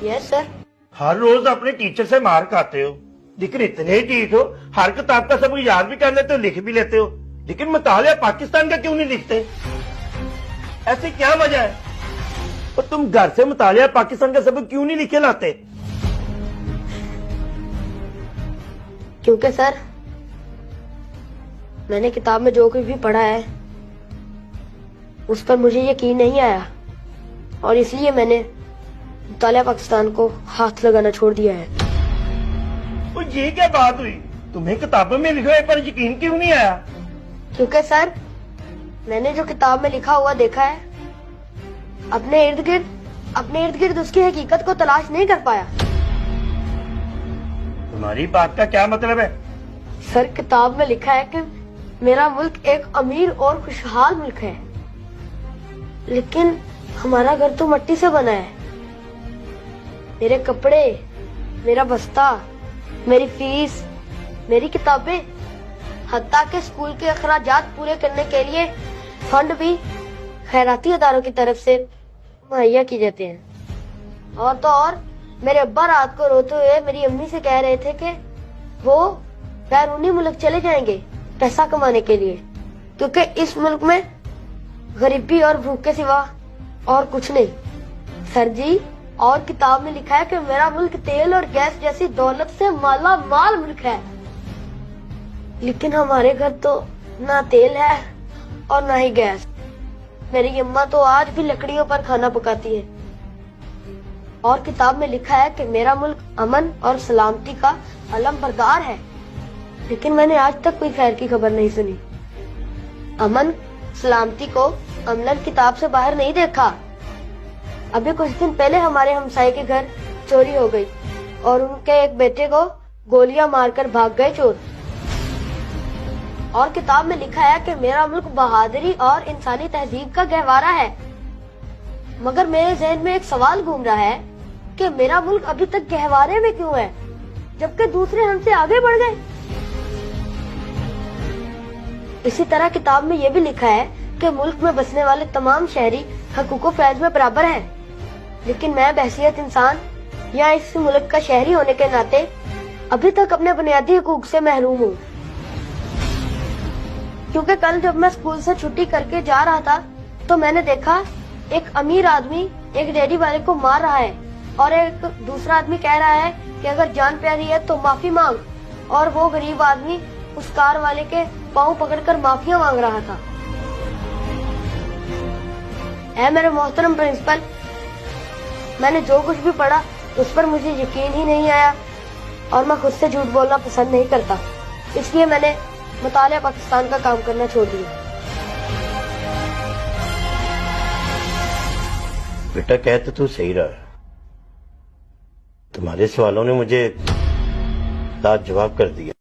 Yes sir. हर रोज अपने teacher से मार खाते हो, लेकिन इतने ढीठ हो, हर किताब का सबक याद भी कर लेते हो, लिख भी लेते हो, लेकिन मुतालिया पाकिस्तान का क्यों नहीं लिखते? ऐसी क्या वजह है? और तुम घर से मुतालिया पाकिस्तान का सबक क्यों नहीं लिखे लाते? क्योंकि सर मैंने किताब में जो कुछ भी पढ़ा है उस पर मुझे यकीन नहीं आया, और इसलिए मैंने मुतालिया पाकिस्तान को हाथ लगाना छोड़ दिया है। तो ये क्या बात हुई? तुम्हें किताबों में लिखे हुए पर यकीन क्यों नहीं आया? क्योंकि सर मैंने जो किताब में लिखा हुआ देखा है, अपने इर्द गिर्द उसकी हकीकत को तलाश नहीं कर पाया। तुम्हारी बात का क्या मतलब है? सर किताब में लिखा है कि मेरा मुल्क एक अमीर और खुशहाल मुल्क है, लेकिन हमारा घर तो मिट्टी से बना है। मेरे कपड़े, मेरा बस्ता, मेरी फीस, मेरी किताबें, हत्ता के स्कूल के अखराजात पूरे करने के लिए फंड भी खैराती अदारों की तरफ से मुहैया किए जाते हैं। और तो और मेरे अब्बा रात को रोते हुए मेरी अम्मी से कह रहे थे कि वो बैरूनी मुल्क चले जाएंगे पैसा कमाने के लिए, क्योंकि इस मुल्क में गरीबी और भूख के सिवा और कुछ नहीं। सर जी, और किताब में लिखा है कि मेरा मुल्क तेल और गैस जैसी दौलत से माला माल मुल्क है, लेकिन हमारे घर तो ना तेल है और ना ही गैस। मेरी अम्मा तो आज भी लकड़ियों पर खाना पकाती है। और किताब में लिखा है कि मेरा मुल्क अमन और सलामती का अलम बरदार है, लेकिन मैंने आज तक कोई खैर की खबर नहीं सुनी। अमन सलामती को अमलन किताब से बाहर नहीं देखा। अभी कुछ दिन पहले हमारे हमसाये के घर चोरी हो गई और उनके एक बेटे को गोलियां मारकर भाग गए चोर। और किताब में लिखा है कि मेरा मुल्क बहादुरी और इंसानी तहजीब का गहवारा है, मगर मेरे जहन में एक सवाल घूम रहा है कि मेरा मुल्क अभी तक गहवारे में क्यों है, जबकि दूसरे हमसे आगे बढ़ गए। इसी तरह किताब में यह भी लिखा है कि मुल्क में बसने वाले तमाम शहरी हकूक़ फैज़ में बराबर हैं, लेकिन मैं बहसियत इंसान या इस मुल्क का शहरी होने के नाते अभी तक अपने बुनियादी हकूक़ से महरूम हूँ। क्योंकि कल जब मैं स्कूल से छुट्टी करके जा रहा था तो मैंने देखा एक अमीर आदमी एक रेडी वाले को मार रहा है, और एक दूसरा आदमी कह रहा है कि अगर जान प्यारी है तो माफी मांग, और वो गरीब आदमी उस कार वाले के पाँव पकड़कर माफिया मांग रहा था। ऐ मेरे मोहतरम प्रिंसिपल, मैंने जो कुछ भी पढ़ा उस पर मुझे यकीन ही नहीं आया, और मैं खुद से झूठ बोलना पसंद नहीं करता, इसलिए मैंने मुतालिया पाकिस्तान का काम करना छोड़ दिया। बेटा कहते तू सही रहा, तुम्हारे सवालों ने मुझे लाजवाब कर दिया।